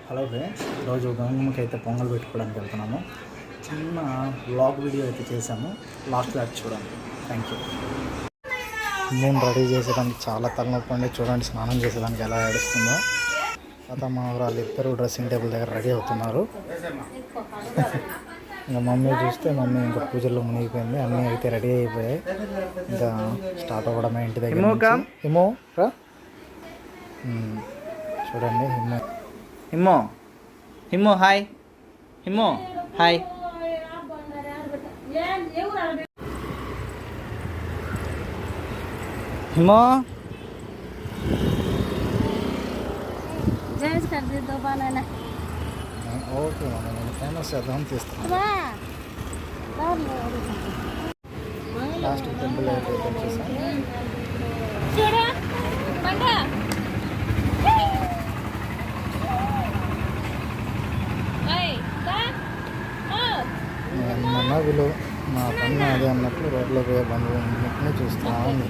Hello friends, ఈరోజు గంగమ్మకి అయితే పొంగల్ పెట్టుకోవడానికి వెళ్తున్నాము. చిన్న వ్లాగ్ వీడియో అయితే చేశాము, లాస్ట్ దాకా చూడండి. Thank you. నేను రెడీ చేసేదానికి చాలా తలనొప్పి అండి. చూడండి, స్నానం చేసేదానికి ఎలా ఏడుస్తుందో. తర్వాత మా వాళ్ళు ఇద్దరు డ్రెస్సింగ్ టేబుల్ దగ్గర రెడీ అవుతున్నారు. ఇంకా మమ్మీ చూస్తే మమ్మీ ఇంకా పూజల్లో మునిగిపోయింది. అన్నీ అయితే రెడీ అయిపోయాయి, ఇంకా స్టార్ట్ అవ్వడమే ఇంటి దగ్గర. హిమో రా, చూడండి హిమో. హిమో హిమో హాయ్. హిమో హాయ్. హిమో ఓకే మనం నేను ఫేమస్ చేద్దాం తీస్తాను. లాస్ట్ టెంపుల్ అయితే వచ్చేసాను. ఏమన్నా వీళ్ళు మా పన్ను అదే అన్నట్లు రోడ్లో పోయే బంధువులన్నింటినీ చూస్తా ఉంది.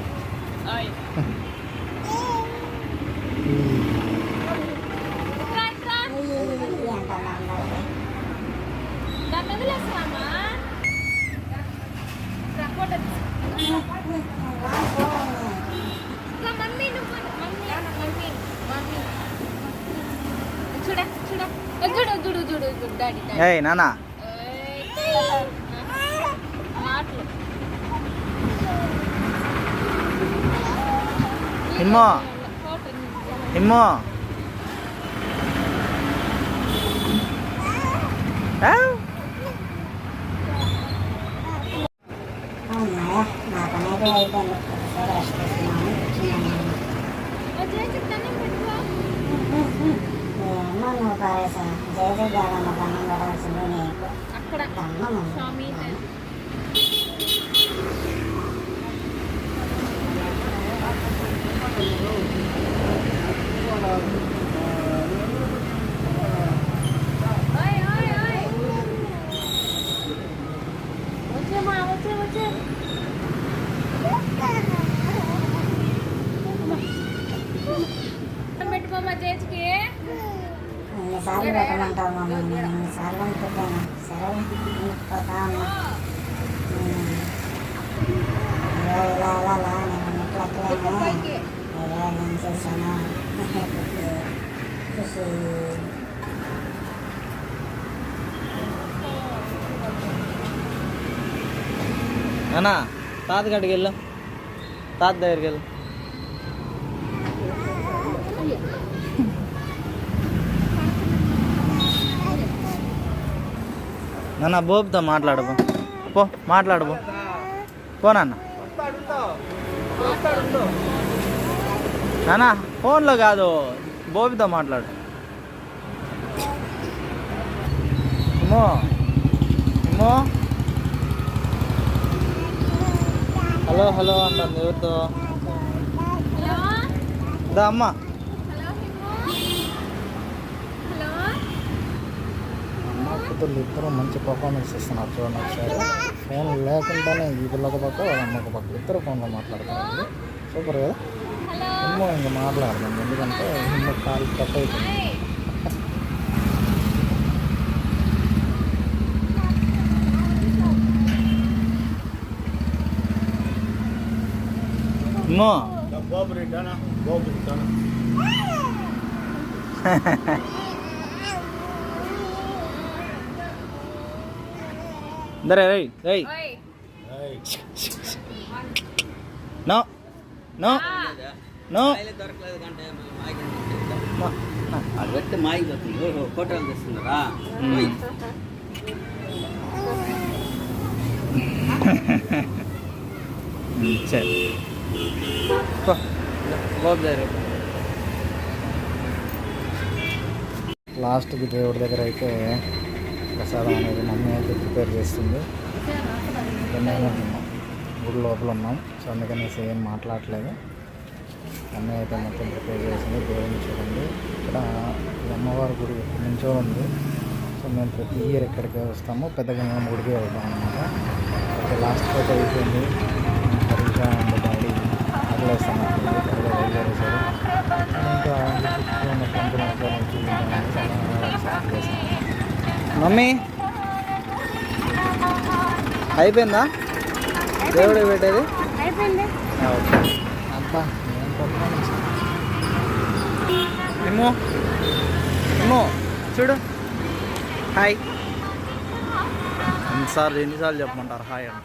ఏయ్ నానా, హిమ్మో హిమ్మో ఎన్నిసార్లు పెట్టమంటావు మమ్మల్ని? ఎన్నిసార్లు అనుకుంటాను. సరే పోతా ఉన్నా. ఇలా అలా నేను ఎట్లనే నేను చేశాను. అన్నా తాత గడికి వెళ్ళు, తాత దగ్గరికి వెళ్ళు. నాన్న బోబుతో మాట్లాడబో, పో మాట్లాడబో, పో నాన్న. నాన్న ఫోన్లో కాదు, బోబితో మాట్లాడు. ఏమో ఏమో హలో హలో అంటుంది ఎవరితో? దా అమ్మ. కూతుర్లు ఇద్దరు మంచి పర్ఫార్మెన్స్ ఇస్తున్నారు. చూడండి ఒకసారి, ఫోన్ లేకుండానే ఈ పిల్లక పక్క వాళ్ళ అమ్మక పక్క ఇద్దరు ఫోన్లో మాట్లాడుతున్నారు. సూపర్ కదా. ఏమో ఇంకా మాట్లాడదాం, ఎందుకంటే ఇంకో కాలు కట్ అవుతుంది. అమ్మో దరే రేయ్ రేయ్ నో నో నో అది పెడితే మాయిపోతుంది. ఫోటోలు తెస్తున్నారా? సరే లాస్ట్కి దేవుడి దగ్గర అయితే ప్రసాదం అనేది మమ్మీ అయితే ప్రిపేర్ చేస్తుంది. మేము గుడి లోపల ఉన్నాం, సో అందుకనేసి ఏం మాట్లాడలేదు. మమ్మీ అయితే మొత్తం ప్రిపేర్ చేసింది. దేవుడిని చూడండి, ఇక్కడ అమ్మవారి గుడి ఎప్పటి నుంచో ఉంది. సో మేము ప్రతి ఇయర్ ఎక్కడికి వస్తాము, పెద్ద గంగమ్మ గుడికి వెళ్తాం అన్నమాట. అయితే లాస్ట్ ఫోటో అయిపోయింది. హరీష అండ్ డాడీ ఆకలేస్తాను త్వరగా బయలుదేరేశారు. ఇంకా చుట్టూ ఉన్న టెంపుల్ నుంచి మమ్మీ అయిపోయిందా దేవుడు పెట్టేది అయిపోయింది. ఓకే అబ్బా ఏం performance. ఏమో ఏమో చూడు హాయ్ ఎన్నిసార్లు చెప్పమంటారు హాయ్ అంట